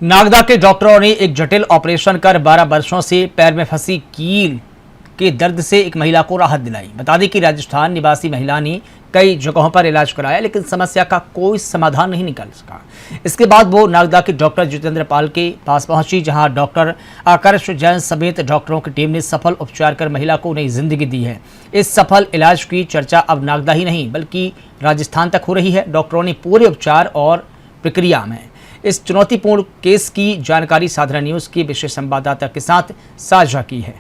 नागदा के डॉक्टरों ने एक जटिल ऑपरेशन कर 12 वर्षों से पैर में फंसी कील के दर्द से एक महिला को राहत दिलाई। बता दें कि राजस्थान निवासी महिला ने कई जगहों पर इलाज कराया, लेकिन समस्या का कोई समाधान नहीं निकल सका। इसके बाद वो नागदा के डॉक्टर जितेंद्र पाल के पास पहुंची, जहां डॉक्टर आकर्ष जैन समेत डॉक्टरों की टीम ने सफल उपचार कर महिला को नई जिंदगी दी है। इस सफल इलाज की चर्चा अब नागदा ही नहीं बल्कि राजस्थान तक हो रही है। डॉक्टरों ने पूरे उपचार और प्रक्रिया में इस चुनौतीपूर्ण केस की जानकारी साधना न्यूज की विशेष संवाददाता के साथ साझा की है।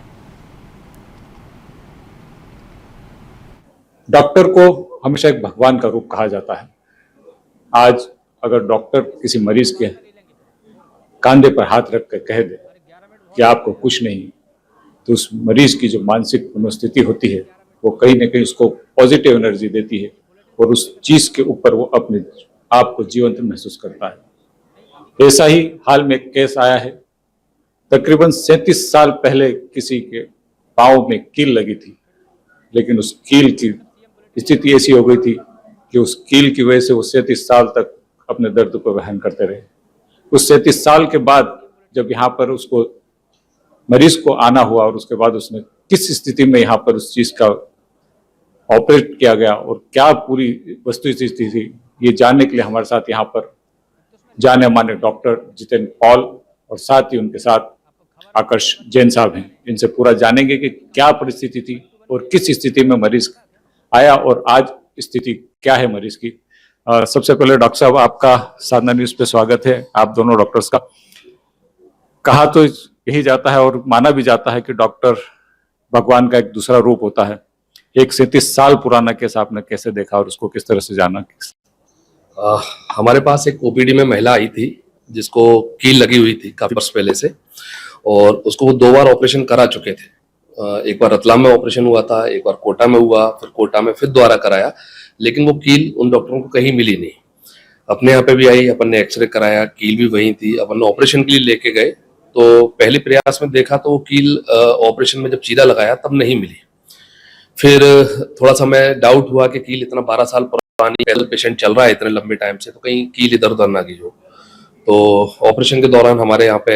डॉक्टर को हमेशा एक भगवान का रूप कहा जाता है। आज अगर डॉक्टर किसी मरीज के कंधे पर हाथ रख कर कह दे कि आपको कुछ नहीं, तो उस मरीज की जो मानसिक मनोस्थिति होती है वो कहीं ना कहीं उसको पॉजिटिव एनर्जी देती है और उस चीज के ऊपर वो अपने आप को जीवंत महसूस करता है। ऐसा ही हाल में एक केस आया है। तकरीबन 37 साल पहले किसी के पांव में कील लगी थी, लेकिन उस कील की स्थिति ऐसी हो गई थी कि उस कील की वजह से वो 37 साल तक अपने दर्द को वहन करते रहे। उस 37 साल के बाद जब यहाँ पर उसको मरीज को आना हुआ और उसके बाद उसने किस स्थिति में यहाँ पर उस चीज का ऑपरेट किया गया और क्या पूरी वस्तुस्थिति थी, ये जानने के लिए हमारे साथ यहाँ पर जाने माने डॉक्टर जितेंद्र पॉल और साथ ही उनके साथ आकर्ष जैन साहब हैं। इनसे पूरा जानेंगे कि क्या परिस्थिति थी और किस स्थिति में मरीज आया और आज स्थिति क्या है मरीज की। सबसे पहले डॉक्टर साहब, आपका साधना न्यूज पे स्वागत है। आप दोनों डॉक्टर्स का कहा तो यही जाता है और माना भी जाता है कि डॉक्टर भगवान का एक दूसरा रूप होता है। एक 37 साल पुराना केस आपने कैसे देखा और उसको किस तरह से जाना? हमारे पास एक ओपीडी में महिला आई थी जिसको कील लगी हुई थी काफी वर्ष पहले से, और उसको वो 2 बार ऑपरेशन करा चुके थे। एक बार रतलाम में ऑपरेशन हुआ था, एक बार कोटा में हुआ, फिर कोटा में फिर दोबारा कराया, लेकिन वो कील उन डॉक्टरों को कहीं मिली नहीं। अपने यहाँ पे भी आई, अपन ने एक्सरे कराया, कील भी वहीं थी। अपन ने ऑपरेशन के लिए लेके गए तो पहले प्रयास में देखा तो वो कील ऑपरेशन में जब चीरा लगाया तब नहीं मिली। फिर थोड़ा समय डाउट हुआ कि कील इतना 12 साल पुरानी पेशेंट चल रहा है इतने लंबे टाइम से, तो कहीं कील इधर उधर ना गई हो। तो ऑपरेशन के दौरान हमारे यहाँ पे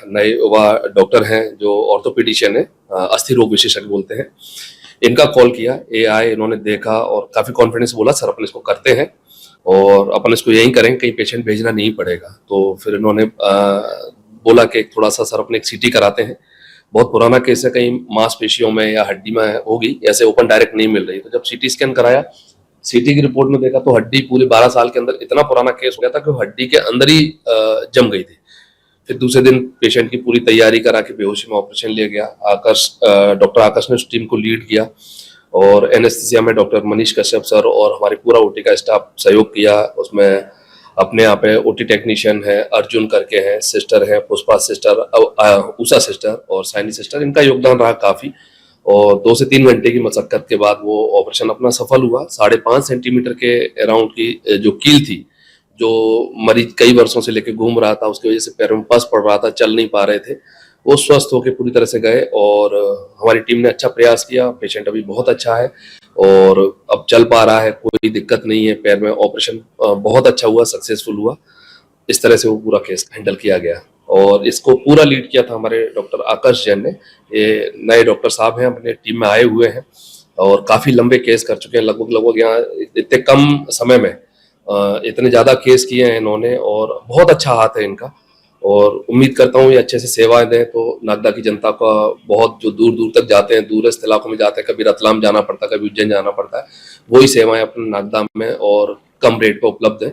नए युवा डॉक्टर हैं जो ऑर्थोपेडिशियन है, अस्थि रोग विशेषज्ञ बोलते हैं, इनका कॉल किया। ये आए, इन्होंने देखा और काफी कॉन्फिडेंस बोला, सर अपन इसको करते हैं और अपन इसको यहीं करेंगे, कहीं पेशेंट भेजना नहीं पड़ेगा। तो फिर इन्होंने बोला कि थोड़ा सा सर अपने एक सीटी कराते हैं, बहुत पुराना केस है, कहीं मांसपेशियों में या हड्डी में होगी, ऐसे ओपन डायरेक्ट नहीं मिल रही। तो जब सीटी स्कैन कराया, सीटी की रिपोर्ट में देखा तो हड्डी पूरे 12 साल के अंदर इतना पुराना केस हो गया था कि हड्डी के अंदर ही जम गई थी। फिर दूसरे दिन पेशेंट की पूरी तैयारी करा के बेहोशी में ऑपरेशन लिया गया। डॉक्टर आकर्ष ने उस टीम को लीड किया और एनेस्थीसिया में डॉक्टर मनीष कश्यप सर और हमारे पूरा ओटी का स्टाफ सहयोग किया। उसमें अपने यहाँ पे ओटी टेक्नीशियन है, अर्जुन करके हैं, सिस्टर है पुष्पा सिस्टर, उषा सिस्टर और साइनी सिस्टर, इनका योगदान रहा काफी। और 2 से 3 घंटे की मशक्कत के बाद वो ऑपरेशन अपना सफल हुआ। 5.5 सेंटीमीटर के अराउंड की जो कील थी, जो मरीज कई वर्षों से लेके घूम रहा था, उसकी वजह से पैरों में पस पड़ रहा था, चल नहीं पा रहे थे, वो स्वस्थ होकर पूरी तरह से गए। और हमारी टीम ने अच्छा प्रयास किया। पेशेंट अभी बहुत अच्छा है और अब चल पा रहा है, कोई दिक्कत नहीं है पैर में। ऑपरेशन बहुत अच्छा हुआ, सक्सेसफुल हुआ। इस तरह से वो पूरा केस हैंडल किया गया और इसको पूरा लीड किया था हमारे डॉक्टर आकर्ष जैन ने। ये नए डॉक्टर साहब हैं, अपने टीम में आए हुए हैं और काफी लंबे केस कर चुके हैं। लगभग यहाँ इतने कम समय में इतने ज्यादा केस किए हैं इन्होंने और बहुत अच्छा हाथ है इनका। और उम्मीद करता हूँ ये अच्छे से सेवाएं दें तो नागदा की जनता का, बहुत जो दूर दूर तक जाते हैं, दूरस्थ इलाकों में जाते हैं, कभी रतलाम जाना पड़ता है, कभी उज्जैन जाना पड़ता है, वही सेवाएं अपने नागदा में और कम रेट पर उपलब्ध है।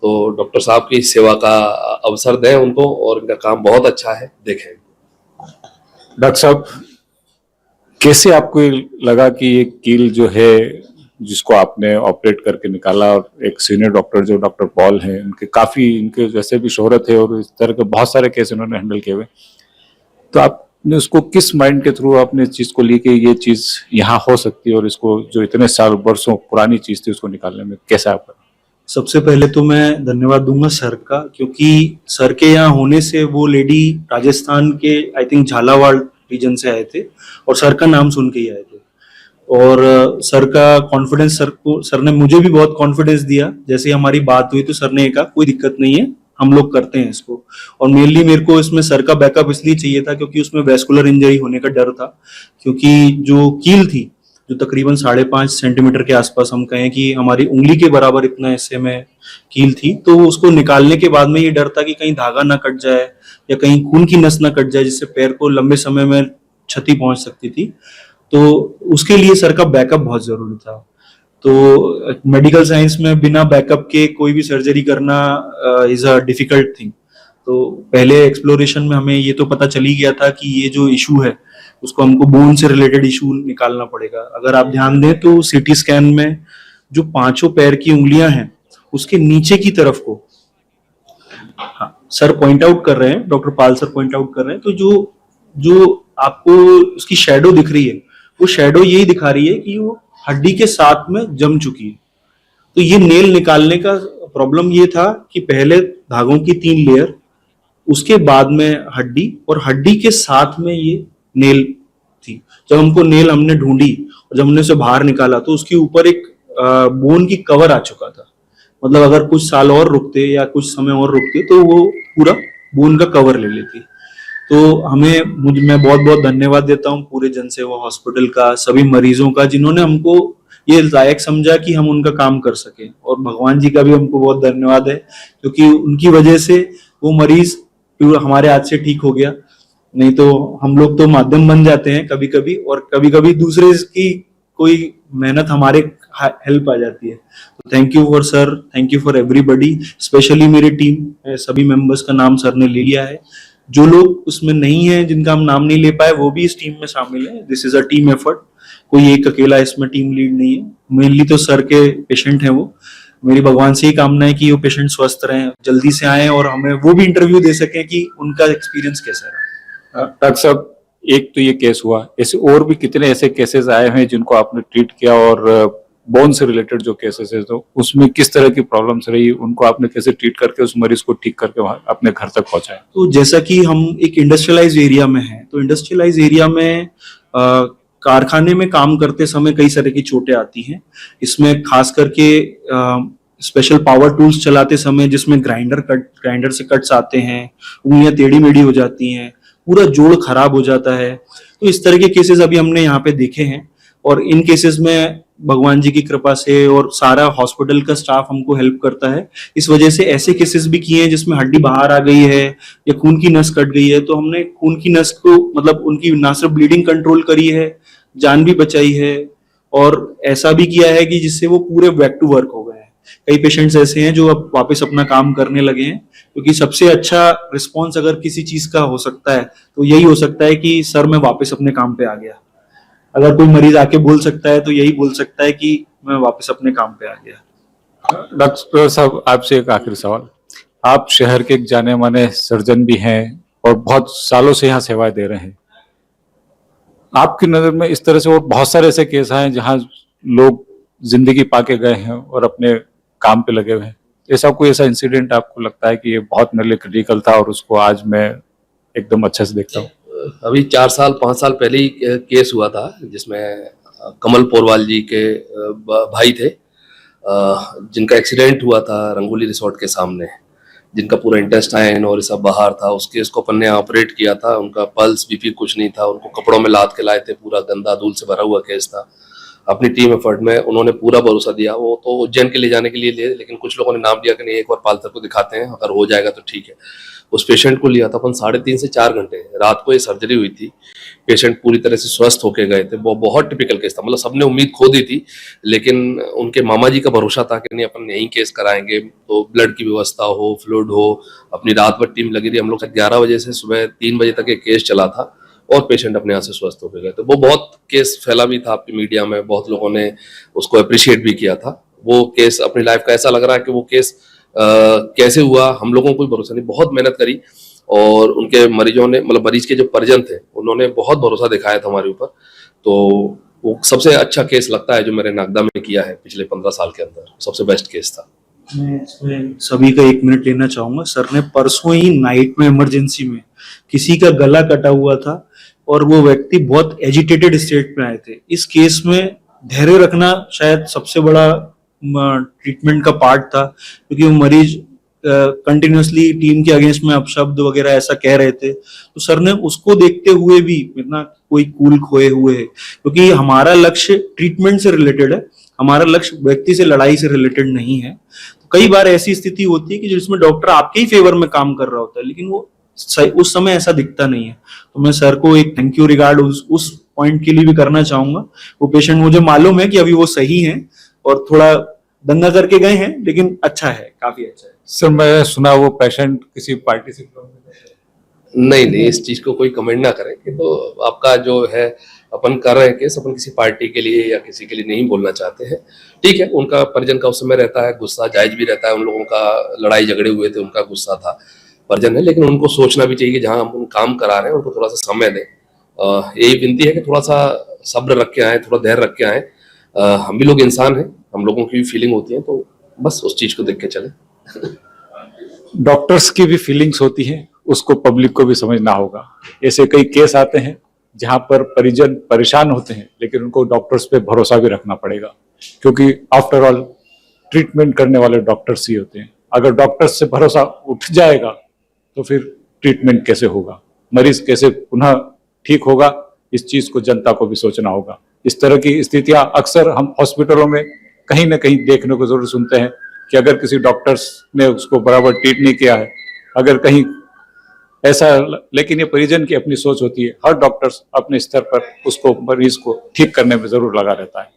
तो डॉक्टर साहब की सेवा का अवसर दें उनको और इनका काम बहुत अच्छा है, देखें। डॉक्टर साहब, कैसे आपको लगा कि ये कील जो है जिसको आपने ऑपरेट करके निकाला, और एक सीनियर डॉक्टर जो डॉक्टर पॉल हैं, इनके वैसे भी शोहरत है और इस तरह के बहुत सारे केस इन्होंने हैंडल किए हुए, तो आपने उसको किस माइंड के थ्रू आपने इस चीज को ली कि ये चीज यहाँ हो सकती है और इसको जो इतने साल वर्षों पुरानी चीज थी उसको निकालने में कैसा आपका? सबसे पहले तो मैं धन्यवाद दूंगा सर का, क्योंकि सर के यहाँ होने से वो लेडी राजस्थान के आई थिंक झालावाड़ रीजन से आए थे और सर का नाम सुन के ही आए थे। और सर का कॉन्फिडेंस, सर ने मुझे भी बहुत कॉन्फिडेंस दिया। जैसे हमारी बात हुई तो सर ने कहा कोई दिक्कत नहीं है, हम लोग करते हैं इसको। और मेनली मेरे को इसमें सर का बैकअप इसलिए चाहिए था क्योंकि उसमें वेस्कुलर इंजरी होने का डर था, क्योंकि जो कील थी जो तकरीबन 5.5 सेंटीमीटर के आसपास, हम कहें कि हमारी उंगली के बराबर इतना हिस्से में कील थी, तो उसको निकालने के बाद में ये डर था कि कहीं धागा ना कट जाए या कहीं खून की नस ना कट जाए जिससे पैर को लंबे समय में क्षति पहुंच सकती थी। तो उसके लिए सर का बैकअप बहुत जरूरी था। तो मेडिकल साइंस में बिना बैकअप के कोई भी सर्जरी करना इज अ डिफिकल्ट थिंग। तो पहले एक्सप्लोरेशन में हमें ये तो पता चल ही गया था कि ये जो इशू है उसको हमको बोन से रिलेटेड इशू निकालना पड़ेगा। अगर आप ध्यान दें तो सीटी स्कैन में जो 5 पैर की उंगलियां हैं उसके नीचे की तरफ को, हाँ, सर पॉइंट आउट कर रहे हैं, डॉक्टर पाल सर पॉइंट आउट कर रहे हैं, तो जो जो आपको उसकी शैडो दिख रही है वो शैडो यही दिखा रही है कि वो हड्डी के साथ में जम चुकी है। तो ये नेल निकालने का प्रॉब्लम ये था कि पहले धागों की 3 लेयर, उसके बाद में हड्डी, और हड्डी के साथ में ये नेल थी। जब हमको नेल हमने ढूंढी और जब हमने उसे बाहर निकाला तो उसके ऊपर एक बोन की कवर आ चुका था। मतलब अगर कुछ साल और रुकते या कुछ समय और रुकते तो वो पूरा बोन का कवर ले लेती। तो मैं बहुत बहुत धन्यवाद देता हूँ पूरे जनसेवा हॉस्पिटल का, सभी मरीजों का, जिन्होंने हमको ये लायक समझा कि हम उनका काम कर सके। और भगवान जी का भी हमको बहुत धन्यवाद है क्योंकि उनकी वजह से वो मरीज हमारे हाथ से ठीक हो गया। नहीं तो हम लोग तो माध्यम बन जाते हैं कभी कभी, और कभी कभी दूसरे की कोई मेहनत हमारे हेल्प आ जाती है। तो thank you for sir, thank you for everybody, specially मेरी टीम, सभी मेंबर्स का नाम सर ने ले लिया है। जो लोग उसमें नहीं है, जिनका हम नाम नहीं ले पाए, वो भी इस टीम में शामिल है। This is a team effort, कोई एक अकेला इसमें टीम लीड नहीं है। मेनली तो सर के पेशेंट हैं वो। मेरी भगवान से ही कामना है कि वो पेशेंट स्वस्थ रहें, जल्दी से आए और हमें वो भी इंटरव्यू दे सकें कि उनका एक्सपीरियंस कैसा रहा। डॉक्टर साहब, एक तो ये केस हुआ, ऐसे और भी कितने ऐसे केसेस आए हैं जिनको आपने ट्रीट किया, और बोन से रिलेटेड जो केसेस है तो उसमें किस तरह की प्रॉब्लम्स रही, उनको आपने कैसे ट्रीट करके उस मरीज को ठीक करके वहां अपने घर तक पहुंचाया? तो जैसा कि हम एक इंडस्ट्रियलाइज एरिया में हैं, तो इंडस्ट्रियलाइज एरिया में कारखाने में काम करते समय कई तरह की चोटें आती हैं। इसमें खास करके स्पेशल पावर टूल्स चलाते समय जिसमें ग्राइंडर से कट्स आते हैं, उंगलियां टेढ़ी मेढ़ी हो जाती हैं, पूरा जोड़ खराब हो जाता है। तो इस तरह के केसेस अभी हमने यहाँ पे देखे हैं, और इन केसेस में भगवान जी की कृपा से और सारा हॉस्पिटल का स्टाफ हमको हेल्प करता है। इस वजह से ऐसे केसेस भी किए हैं जिसमें हड्डी बाहर आ गई है या खून की नस कट गई है, तो हमने खून की नस को, मतलब उनकी ना सिर्फ ब्लीडिंग कंट्रोल करी है, जान भी बचाई है, और ऐसा भी किया है कि जिससे वो पूरे बैक टू वर्क हो गए हैं। कई पेशेंट्स ऐसे हैं जो अब वापस अपना काम करने लगे हैं, क्योंकि सबसे अच्छा रिस्पॉन्स अगर किसी चीज का हो सकता है तो यही हो सकता है कि सर मैं वापस अपने काम पे आ गया। अगर कोई मरीज आके बोल सकता है तो यही बोल सकता है कि मैं वापस अपने काम पे आ गया। डॉक्टर साहब, आपसे एक आखिरी सवाल। आप शहर के एक जाने माने सर्जन भी हैं और बहुत सालों से यहाँ सेवाएं दे रहे हैं। आपकी नजर में इस तरह से और बहुत सारे ऐसे केस आए हैं जहाँ लोग जिंदगी पाके गए हैं और अपने काम पे लगे हुए हैं। ऐसा इंसिडेंट आपको लगता है कि ये बहुत मेरे लिए क्रिटिकल था और उसको आज मैं एकदम अच्छे से देखता हूँ? अभी 4-5 साल पहले ही केस हुआ था जिसमें कमल पोरवाल जी के भाई थे, जिनका एक्सीडेंट हुआ था रंगोली रिसोर्ट के सामने, जिनका पूरा इंटेस्टाइन और सब बाहर था। उस केस को अपन ने ऑपरेट किया था। उनका पल्स बीपी कुछ नहीं था, उनको कपड़ों में लाद के लाए थे, पूरा गंदा धूल से भरा हुआ केस था। अपनी टीम एफर्ट में उन्होंने पूरा भरोसा दिया। वो तो उज्जैन के ले जाने के लिए लिए, लेकिन कुछ लोगों ने नाम दिया कि नहीं एक बार पालसर को दिखाते हैं, अगर हो जाएगा तो ठीक है। उस पेशेंट को लिया था अपन 3.5 से 4 घंटे, रात को ये सर्जरी हुई थी। पेशेंट पूरी तरह से स्वस्थ होके गए थे। वो बहुत टिपिकल केस था, मतलब सबने उम्मीद खो दी थी, लेकिन उनके मामा जी का भरोसा था कि नहीं अपन यही केस कराएंगे, तो ब्लड की व्यवस्था हो, फ्लूइड हो। अपनी रात भर टीम लगी रही। हम लोग 11 बजे से सुबह 3 बजे तक ये केस चला था और पेशेंट अपने यहाँ से स्वस्थ होके गए। तो वो बहुत केस फैला भी था आपकी मीडिया में, बहुत लोगों ने उसको अप्रिशिएट भी किया था। वो केस अपनी लाइफ का ऐसा लग रहा है कि वो केस कैसे हुआ हम लोगों को भी भरोसा नहीं। बहुत मेहनत करी और उनके मरीजों ने, मतलब मरीज के जो परिजन थे, उन्होंने बहुत भरोसा दिखाया था हमारे ऊपर। तो वो सबसे अच्छा केस लगता है जो मैंने नागदा में किया है पिछले 15 साल के अंदर, सबसे बेस्ट केस था। मैं इसमें सभी का 1 मिनट लेना चाहूंगा। सर ने परसों ही नाइट में इमरजेंसी में किसी का गला कटा हुआ था और वो व्यक्ति बहुत एजिटेटेड स्टेट में आए थे। इस केस में धैर्य रखना शायद सबसे बड़ा ट्रीटमेंट का पार्ट था, क्योंकि वो मरीज कंटिन्यूअसली टीम के अगेंस्ट में अपशब्द वगैरह ऐसा कह रहे थे, तो सर ने उसको देखते हुए भी इतना कोई कूल खोए हुए है, क्योंकि हमारा लक्ष्य ट्रीटमेंट से रिलेटेड है, हमारा लक्ष्य व्यक्ति से लड़ाई से रिलेटेड नहीं है। तो कई बार ऐसी स्थिति होती है कि जिसमें डॉक्टर आपके ही फेवर में काम कर रहा होता है, लेकिन वो उस समय ऐसा दिखता नहीं है। तो मैं सर को एक थैंक यू रिगार्ड उस पॉइंट के लिए भी करना चाहूंगा। वो पेशेंट, मुझे मालूम है कि अभी वो सही है और थोड़ा दंगा करके गए हैं, लेकिन अच्छा है, काफी अच्छा है। सर मैं सुना वो पेशेंट किसी पार्टी से नहीं, इस चीज को कोई कमेंट ना करें कि तो आपका जो है अपन कर रहे हैं केस, अपन किसी पार्टी के लिए या किसी के लिए नहीं बोलना चाहते हैं। ठीक है, उनका परिजन का उस समय रहता है गुस्सा, जायज भी रहता है, उन लोगों का लड़ाई झगड़े हुए थे, उनका गुस्सा था, परिजन है, लेकिन उनको सोचना भी चाहिए कि जहां हम काम करा रहे हैं उनको थोड़ा सा समय दें। यही विनती है कि थोड़ा सा सब्र रख के आए, थोड़ा धैर्य रख के आए। हम भी लोग इंसान हैं, हम लोगों की भी फीलिंग होती है, तो बस उस चीज को देख के चले। डॉक्टर्स की भी फीलिंग्स होती हैं, उसको पब्लिक को भी समझना होगा। ऐसे कई केस आते हैं जहां पर परिजन परेशान होते हैं, लेकिन उनको डॉक्टर्स पे भरोसा भी रखना पड़ेगा, क्योंकि आफ्टर ऑल ट्रीटमेंट करने वाले डॉक्टर्स ही होते हैं। अगर डॉक्टर्स से भरोसा उठ जाएगा तो फिर ट्रीटमेंट कैसे होगा, मरीज कैसे पुनः ठीक होगा, इस चीज को जनता को भी सोचना होगा। इस तरह की स्थितियां अक्सर हम हॉस्पिटलों में कहीं ना कहीं देखने को जरूर सुनते हैं कि अगर किसी डॉक्टर्स ने उसको बराबर ट्रीट नहीं किया है, अगर कहीं ऐसा, लेकिन ये परिजन की अपनी सोच होती है। हर डॉक्टर्स अपने स्तर पर उसको, मरीज को ठीक करने में जरूर लगा रहता है।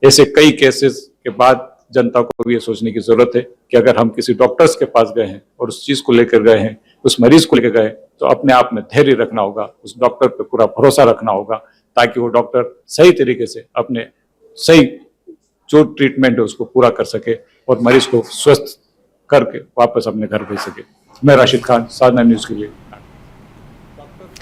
ऐसे कई केसेस के बाद जनता को भी ये सोचने की जरूरत है कि अगर हम किसी डॉक्टर्स के पास गए हैं और उस चीज को लेकर गए हैं, उस मरीज को लेकर गए, तो अपने आप में धैर्य रखना होगा, उस डॉक्टर पर पूरा भरोसा रखना होगा, ताकि वो डॉक्टर सही तरीके से अपने सही जो ट्रीटमेंट है उसको पूरा कर सके और मरीज को स्वस्थ करके वापस अपने घर भेज सके। मैं राशिद खान, साधना न्यूज के लिए।